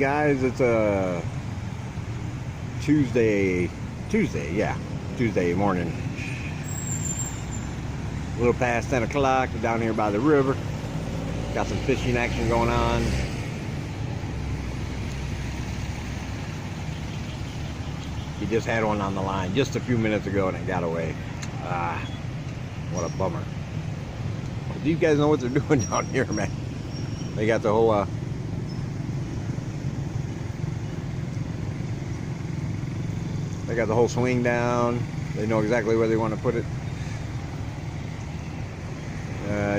guys, it's a Tuesday morning. A little past 10 o'clock, down here by the river. Got some fishing action going on. He just had one on the line just a few minutes ago and it got away. What a bummer. Do you guys know what they're doing down here, man? They got the whole they got the whole swing down. They know exactly where they want to put it.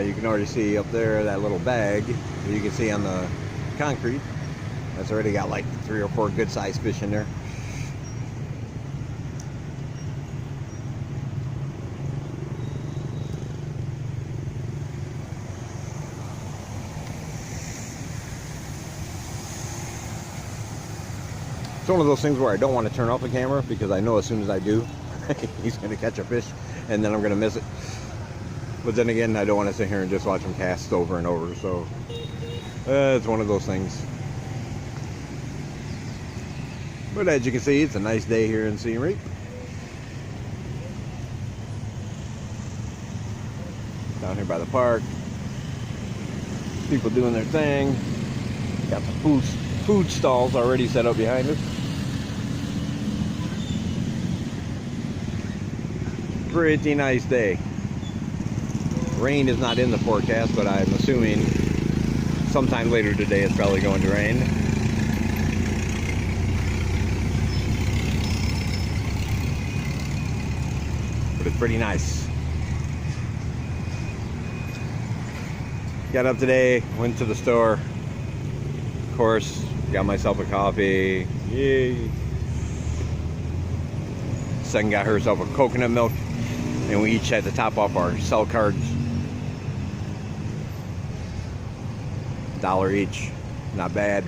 You can already see up there that little bag you can see on the concrete. That's already got like 3 or 4 good sized fish in there. It's one of those things where I don't want to turn off the camera because I know as soon as I do, he's going to catch a fish and then I'm going to miss it. But then again, I don't want to sit here and just watch him cast over and over. So it's one of those things. But as you can see, it's a nice day here in Siem Reap. Down here by the park. People doing their thing. Got some food stalls already set up behind us. Pretty nice day. Rain is not in the forecast, but I'm assuming sometime later today it's probably going to rain. But it's pretty nice. Got up today, went to the store. Of course, got myself a coffee. Yay. Son got herself a coconut milk. And we each had to top off our Cellcards. $1 each. Not bad.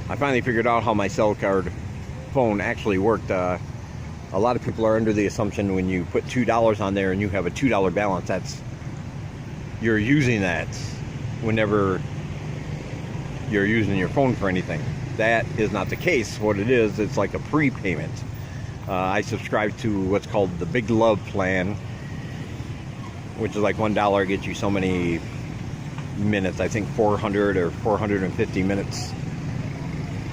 I finally figured out how my Cellcard phone actually worked. A lot of people are under the assumption when you put $2 on there and you have a $2 balance, you're using that whenever you're using your phone for anything. That is not the case. What it is, it's like a prepayment. I subscribe to what's called the Big Love plan, which is like $1 gets you so many minutes. I think 400 or 450 minutes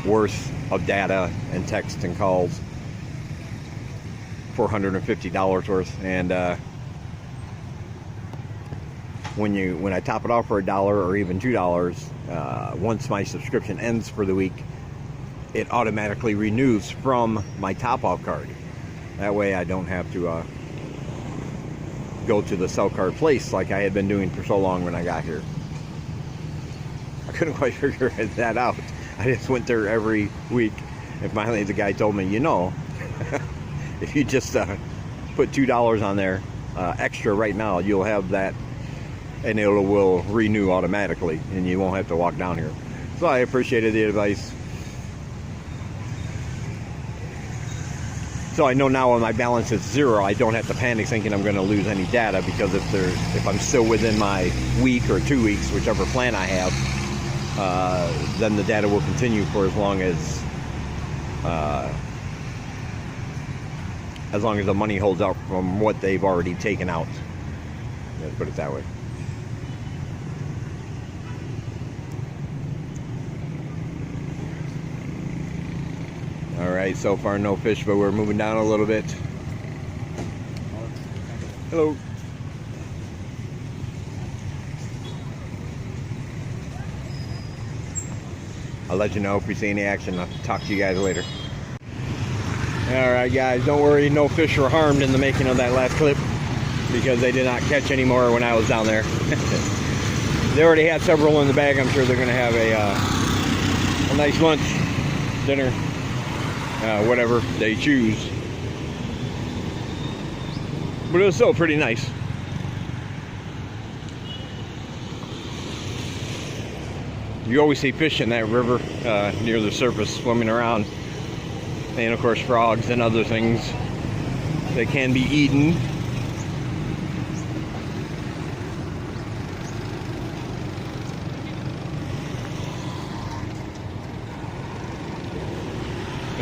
worth of data and text and calls. $450 worth. And when I top it off for $1 or even $2, once my subscription ends for the week, it automatically renews from my top-off card. That way I don't have to go to the Cellcard place like I had been doing for so long when I got here. I couldn't quite figure that out. I just went there every week, and finally the guy told me, you know, if you just put $2 on there extra right now, you'll have that, and it will renew automatically, and you won't have to walk down here. So I appreciated the advice. So I know now when my balance is 0, I don't have to panic thinking I'm going to lose any data, because if I'm still within my week or 2 weeks, whichever plan I have, then the data will continue for as long as the money holds up from what they've already taken out. Let's put it that way. Alright, so far no fish, but we're moving down a little bit. Hello. I'll let you know if we see any action. I'll talk to you guys later. Alright guys, don't worry, no fish were harmed in the making of that last clip, because they did not catch any more when I was down there. They already had several in the bag. I'm sure they're going to have a nice lunch, dinner, whatever they choose. But it was still pretty nice. You always see fish in that river near the surface swimming around. And of course frogs and other things that can be eaten.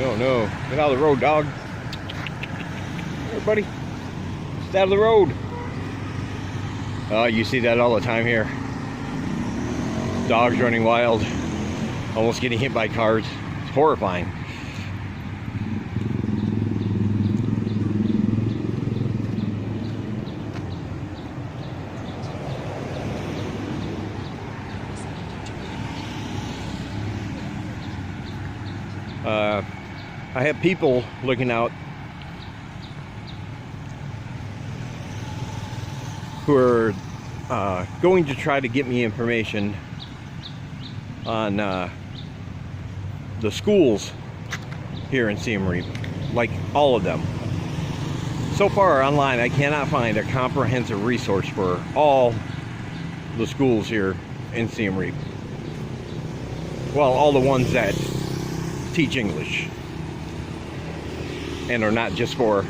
Oh no, get out of the road, dog. Here, buddy. Stay out of the road. You see that all the time here. Dogs running wild, almost getting hit by cars. It's horrifying. I have people looking out who are going to try to get me information on the schools here in Siem Reap, like all of them. So far online, I cannot find a comprehensive resource for all the schools here in Siem Reap. Well, all the ones that teach English and are not just for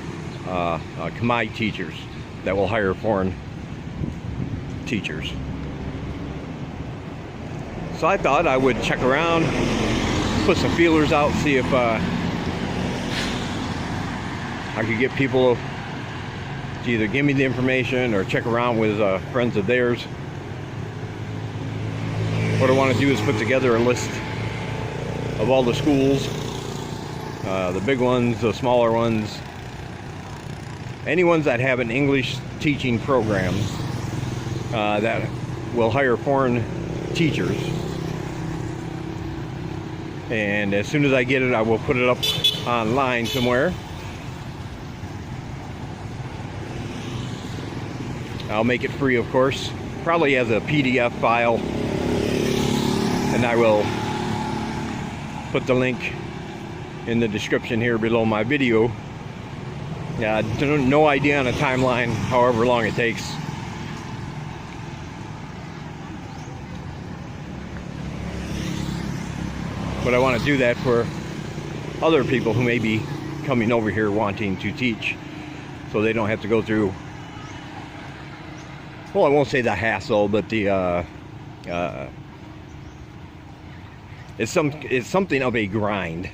Khmer teachers that will hire foreign teachers. So I thought I would check around, put some feelers out, see if I could get people to either give me the information or check around with friends of theirs. What I want to do is put together a list of all the schools, the big ones, the smaller ones, any ones that have an English teaching program that will hire foreign teachers. And as soon as I get it, I will put it up online somewhere. I'll make it free, of course, probably as a PDF file, and I will put the link in the description here below my video. No idea on a timeline, however long it takes. But I want to do that for other people who may be coming over here wanting to teach, so they don't have to go through, well, I won't say the hassle, but the it's something of a grind,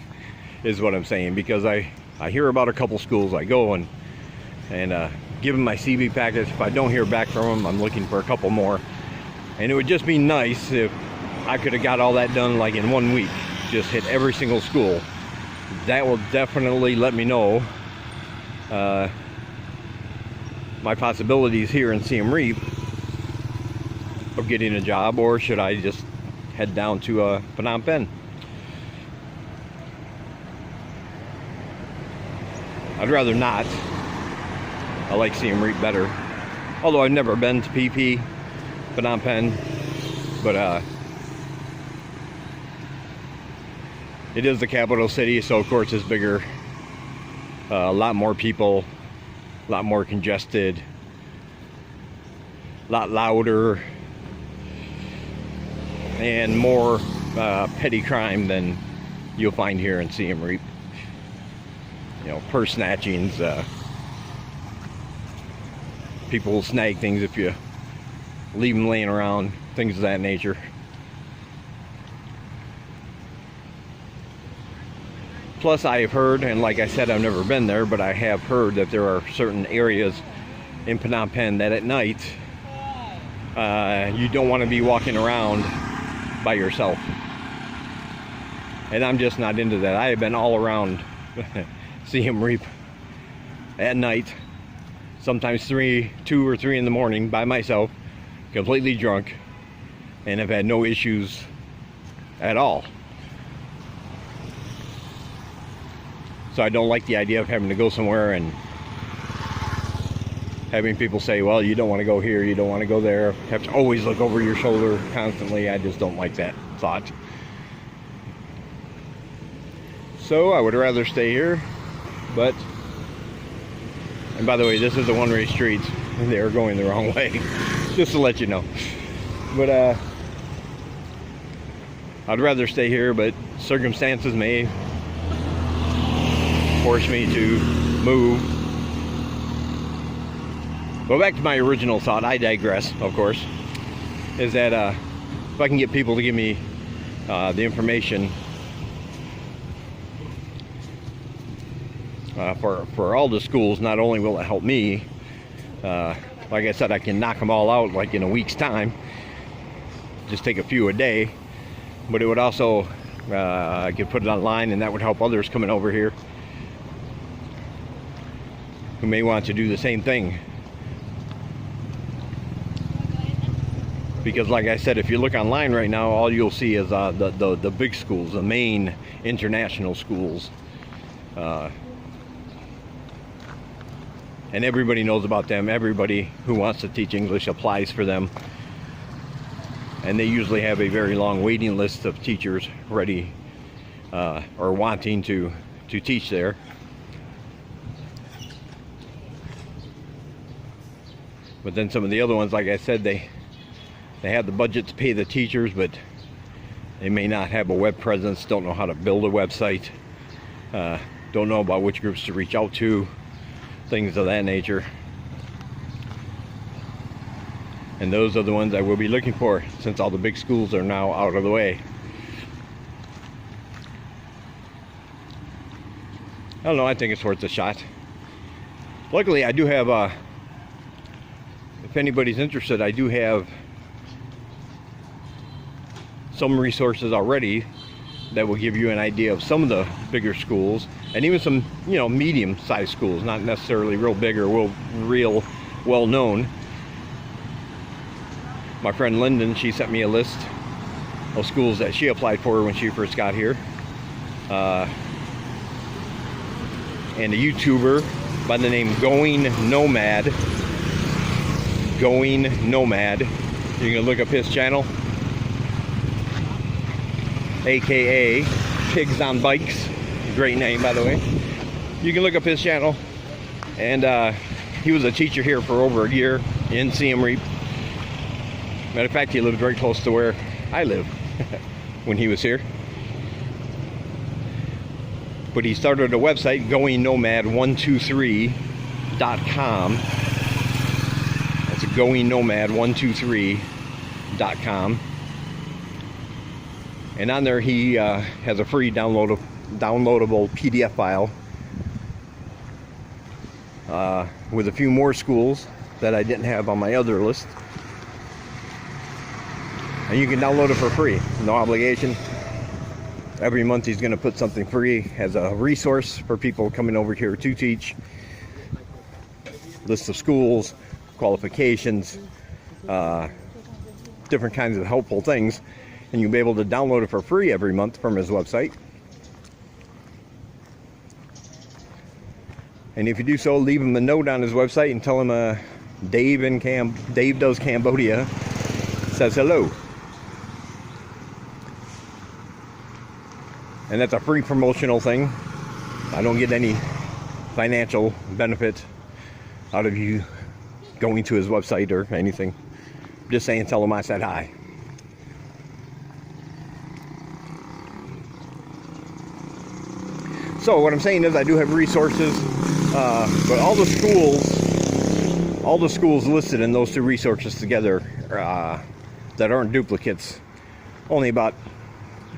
is what I'm saying, because I hear about a couple schools. I go and give them my CV package. If I don't hear back from them, I'm looking for a couple more. And it would just be nice if I could have got all that done like in 1 week. Just hit every single school. That will definitely let me know my possibilities here in Siem Reap of getting a job, or should I just head down to Phnom Penh. I'd rather not. I like Siem Reap better. Although I've never been to PP, Phnom Penh, but it is the capital city, so of course it's bigger. A lot more people, a lot more congested, a lot louder, and more petty crime than you'll find here in Siem Reap. You know, purse snatchings, people will snag things if you leave them laying around, things of that nature. Plus, I have heard, and like I said, I've never been there, but I have heard that there are certain areas in Phnom Penh that at night you don't want to be walking around by yourself. And I'm just not into that. I have been all around Siem Reap at night, sometimes 2 or 3 in the morning by myself, completely drunk, and have had no issues at all. So I don't like the idea of having to go somewhere and having people say, well, you don't want to go here, you don't want to go there, have to always look over your shoulder constantly. I just don't like that thought. So I would rather stay here, but, and by the way, this is a one-way street. They are going the wrong way, just to let you know. But I'd rather stay here, but circumstances may force me to move. Go back to my original thought. I digress, of course. Is that if I can get people to give me the information for all the schools. Not only will it help me, like I said, I can knock them all out like in a week's time, just take a few a day, but it would also, I could put it online, and that would help others coming over here who may want to do the same thing. Because like I said, if you look online right now, all you'll see is the big schools, the main international schools. And everybody knows about them. Everybody who wants to teach English applies for them. And they usually have a very long waiting list of teachers ready or wanting to teach there. But then some of the other ones, like I said, they have the budget to pay the teachers, but they may not have a web presence, don't know how to build a website, don't know about which groups to reach out to, things of that nature. And those are the ones I will be looking for, since all the big schools are now out of the way. I don't know, I think it's worth a shot. Luckily, I do have, if anybody's interested, I do have some resources already that will give you an idea of some of the bigger schools, and even some, you know, medium-sized schools, not necessarily real big or real well-known. My friend Lyndon, she sent me a list of schools that she applied for when she first got here. And a YouTuber by the name Going Nomad. You can look up his channel, aka Pigs on Bikes. Great name, by the way. You can look up his channel. And he was a teacher here for over a year in Siem Reap. Matter of fact, he lived very close to where I live when he was here. But he started a website, goingnomad123.com. That's goingnomad123.com. And on there he has a free downloadable PDF file with a few more schools that I didn't have on my other list. And you can download it for free, no obligation. Every month he's going to put something free as a resource for people coming over here to teach. List of schools, qualifications, different kinds of helpful things. And you'll be able to download it for free every month from his website. And if you do so, leave him a note on his website and tell him Dave Does Cambodia says hello. And that's a free promotional thing. I don't get any financial benefit out of you going to his website or anything. I'm just saying, tell him I said hi. So what I'm saying is I do have resources, but all the schools listed in those two resources together that aren't duplicates, only about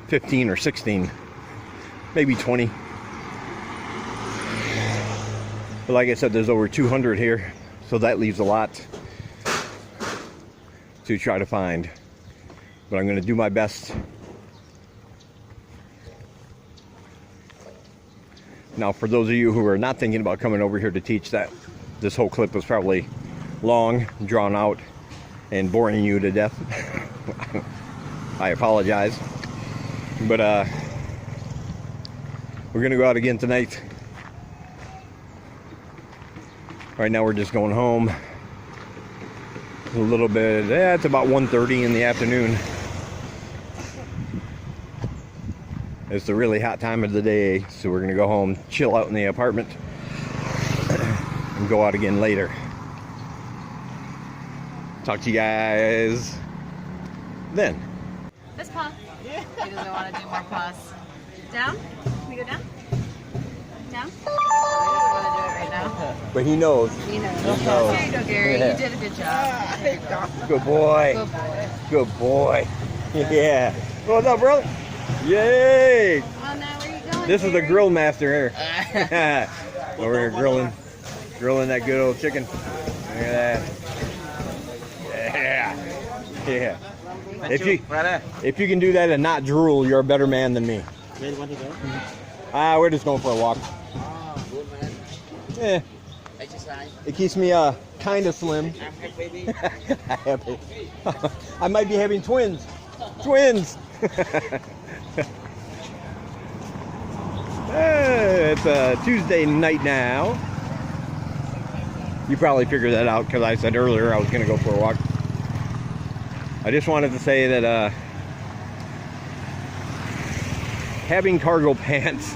15 or 16, maybe 20. But like I said, there's over 200 here, so that leaves a lot to try to find. But I'm going to do my best. Now, for those of you who are not thinking about coming over here to teach, that this whole clip was probably long, drawn out, and boring you to death. I apologize. But we're gonna go out again tonight. Right now we're just going home. A little bit, it's about 1:30 in the afternoon. It's the really hot time of the day, so we're gonna go home, chill out in the apartment, and go out again later. Talk to you guys then. This paw. He doesn't want to do more paws. Down? Can we go down? Down? He doesn't want to do it right now. But he knows. He knows. He knows. There you go, Gary. You did a good job. There you go. Good boy. Good boy. Good boy. Yeah. What's up, brother? Yay! Well, now where are you going, This is the Gary? grill master here. Over here grilling that good old chicken. Look at that. Yeah. If you can do that and not drool, you're a better man than me. Where do you want to go? We're just going for a walk. Oh, good man. Yeah. Exercise. It keeps me kind of slim. I'm happy. Happy. I might be having twins. Twins. It's a Tuesday night now. You probably figured that out because I said earlier I was going to go for a walk. I just wanted to say that having cargo pants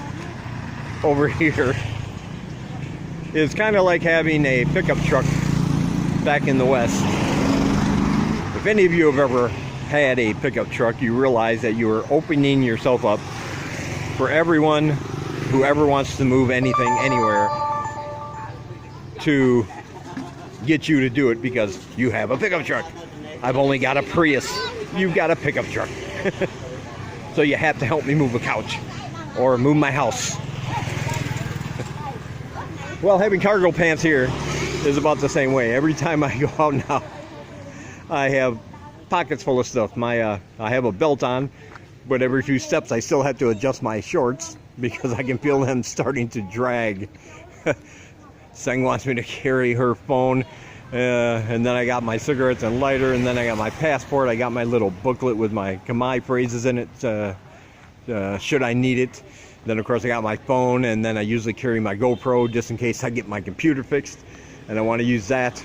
over here is kind of like having a pickup truck back in the West. If any of you have ever had a pickup truck, you realize that you are opening yourself up for everyone who ever wants to move anything anywhere to get you to do it because you have a pickup truck. I've only got a Prius. You've got a pickup truck. So you have to help me move a couch or move my house. Well, having cargo pants here is about the same way. Every time I go out now, I have pockets full of stuff. I have a belt on, but every few steps I still have to adjust my shorts because I can feel them starting to drag. Sang wants me to carry her phone, and then I got my cigarettes and lighter, and then I got my passport. I got my little booklet with my Khmer phrases in it, should I need it. Then of course I got my phone, and then I usually carry my GoPro just in case I get my computer fixed and I want to use that.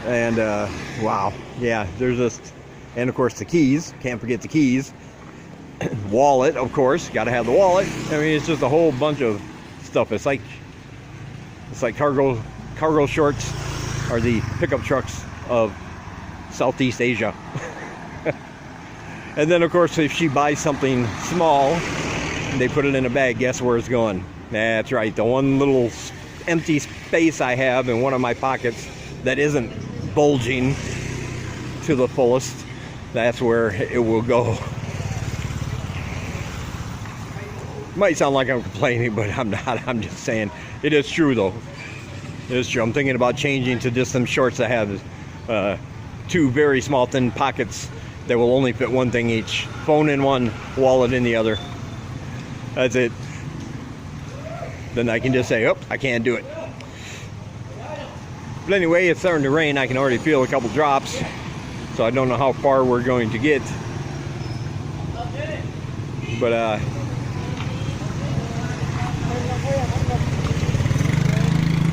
And wow, yeah, there's just, and of course the keys, can't forget the keys. Wallet, of course, got to have the wallet. I mean, it's just a whole bunch of stuff. It's like cargo shorts are the pickup trucks of Southeast Asia. And then of course if she buys something small, they put it in a bag, guess where it's going? That's right, the one little empty space I have in one of my pockets that isn't bulging to the fullest, that's where it will go. Might sound like I'm complaining, but I'm not. I'm just saying it is true though. It is true. I'm thinking about changing to just some shorts that have two very small thin pockets that will only fit one thing each. Phone in one, wallet in the other. That's it. Then I can just say, oh, I can't do it. But anyway, it's starting to rain. I can already feel a couple drops. So I don't know how far we're going to get. But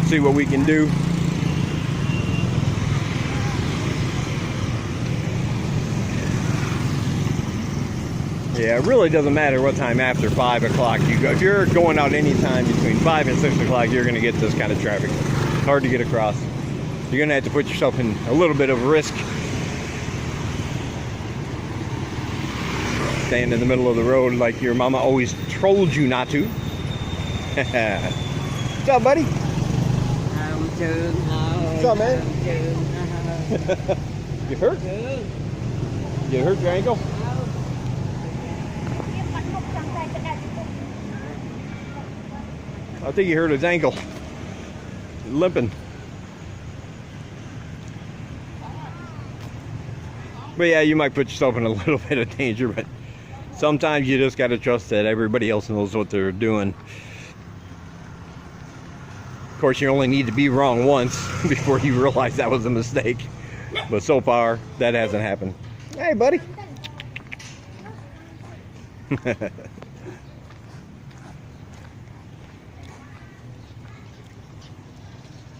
see what we can do. Yeah, it really doesn't matter what time after 5 o'clock you go. If you're going out anytime between 5 and 6 o'clock, you're going to get this kind of traffic. It's hard to get across. You're going to have to put yourself in a little bit of risk. Stand in the middle of the road like your mama always told you not to. What's up, buddy? What's up, man? You hurt? You hurt your ankle? I think he hurt his ankle. Limping. But yeah, you might put yourself in a little bit of danger, but sometimes you just got to trust that everybody else knows what they're doing. Of course, you only need to be wrong once before you realize that was a mistake. But so far, that hasn't happened. Hey, buddy.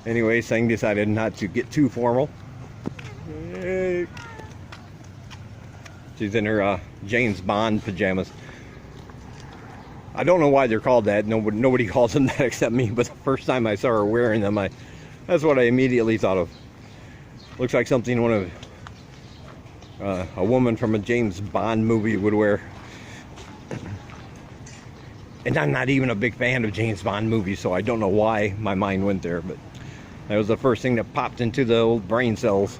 Anyway, Sang decided not to get too formal. She's in her James Bond pajamas. I don't know why they're called that. Nobody calls them that except me, but the first time I saw her wearing them, that's what I immediately thought of. Looks like something one of a woman from a James Bond movie would wear. And I'm not even a big fan of James Bond movies, so I don't know why my mind went there, but that was the first thing that popped into the old brain cells.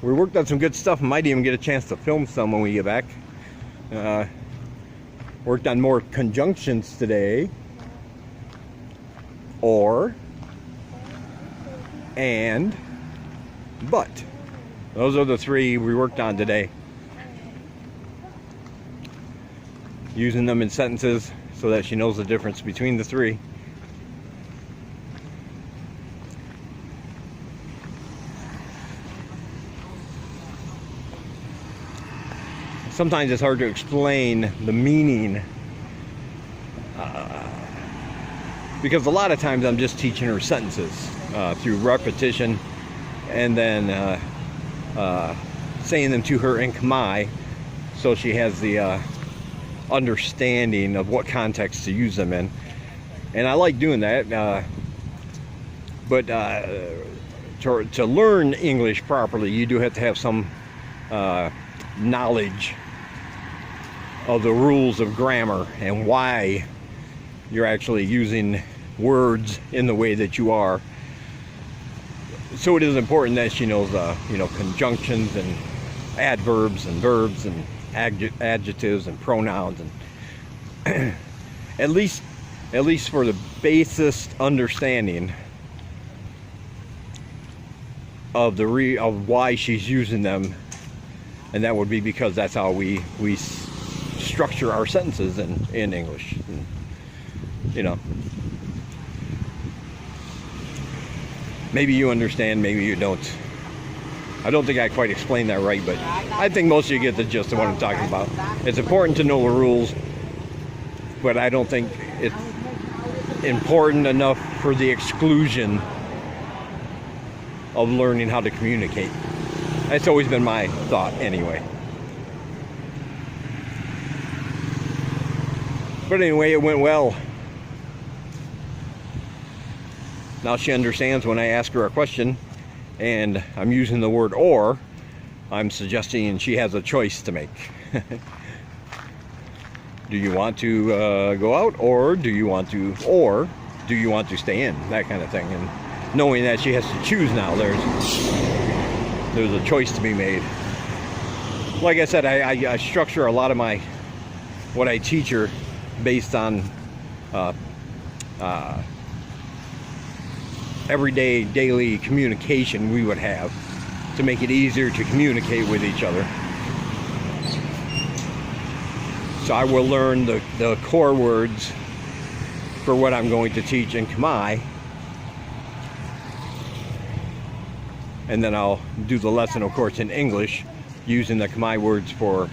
We worked on some good stuff. Might even get a chance to film some when we get back. Worked on more conjunctions today. Or, and, but. Those are the three we worked on today. Using them in sentences so that she knows the difference between the three. Sometimes it's hard to explain the meaning because a lot of times I'm just teaching her sentences through repetition and then saying them to her in Khmer so she has the understanding of what context to use them in. And I like doing that, but to learn English properly, you do have to have some knowledge of the rules of grammar and why you're actually using words in the way that you are. So it is important that she knows, conjunctions and adverbs and verbs and adjectives and pronouns, and at least for the basest understanding of why she's using them, and that would be because that's how we structure our sentences in English. And, maybe you understand, maybe you don't. I don't think I quite explained that right, but I think most of you get the gist of what I'm talking about. It's important to know the rules, but I don't think it's important enough for the exclusion of learning how to communicate. That's always been my thought anyway. But anyway, it went well. Now she understands when I ask her a question and I'm using the word or, I'm suggesting she has a choice to make. Do you want to go out, or do you want to stay in? That kind of thing. And knowing that she has to choose now, there's a choice to be made. Like I said, I structure a lot of what I teach her based on everyday, daily communication we would have to make it easier to communicate with each other. So I will learn the core words for what I'm going to teach in Khmer, and then I'll do the lesson, of course, in English using the Khmer words for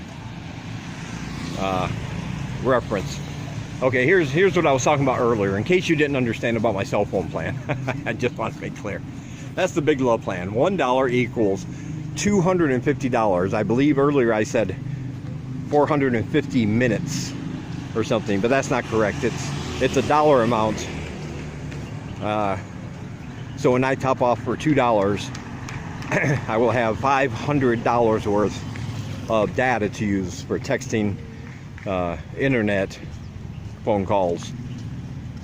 reference. Okay, here's what I was talking about earlier, in case you didn't understand about my cell phone plan. I just want to make clear. That's the Big Love plan. $1 equals $250. I believe earlier I said 450 minutes or something, but that's not correct. It's a dollar amount. So when I top off for $2, I will have $500 worth of data to use for texting, internet, phone calls,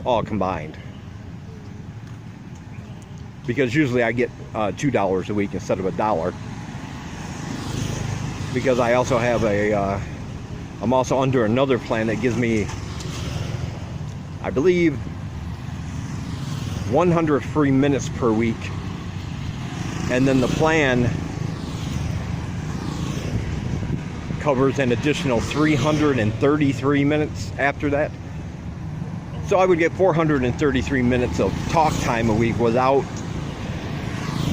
all combined. Because usually I get $2 a week instead of $1. Because I also have I'm also under another plan that gives me, I believe, 100 free minutes per week. And then the plan covers an additional 333 minutes after that. So I would get 433 minutes of talk time a week without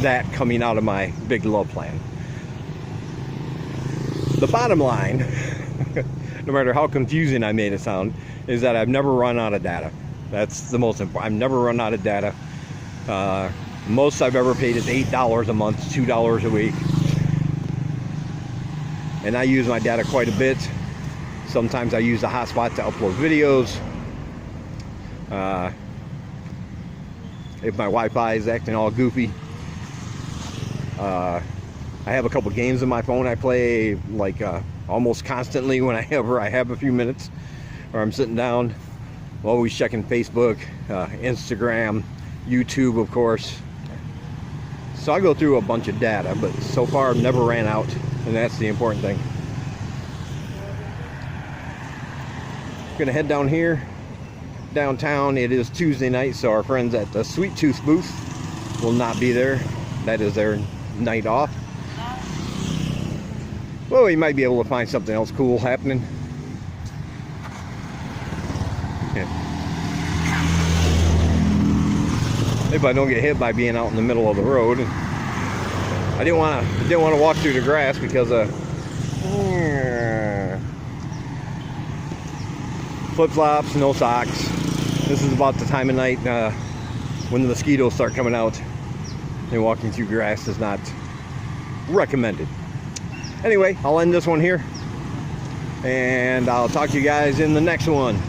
that coming out of my Big Love plan. The bottom line, no matter how confusing I made it sound, is that I've never run out of data. That's the most important. I've never run out of data. Most I've ever paid is $8 a month, $2 a week. And I use my data quite a bit. Sometimes I use the hotspot to upload videos. If my Wi-Fi is acting all goofy. I have a couple games on my phone I play like almost constantly whenever I have a few minutes, or I'm sitting down. I'm always checking Facebook, Instagram, YouTube, of course. So I go through a bunch of data, but so far I've never ran out, and that's the important thing. Gonna head down here, downtown. It is Tuesday night, so our friends at the Sweet Tooth booth will not be there. That is their night off. Well, we might be able to find something else cool happening. Yeah. If I don't get hit by being out in the middle of the road. I didn't want to walk through the grass because flip-flops, no socks. This is about the time of night when the mosquitoes start coming out, and walking through grass is not recommended. Anyway, I'll end this one here, and I'll talk to you guys in the next one.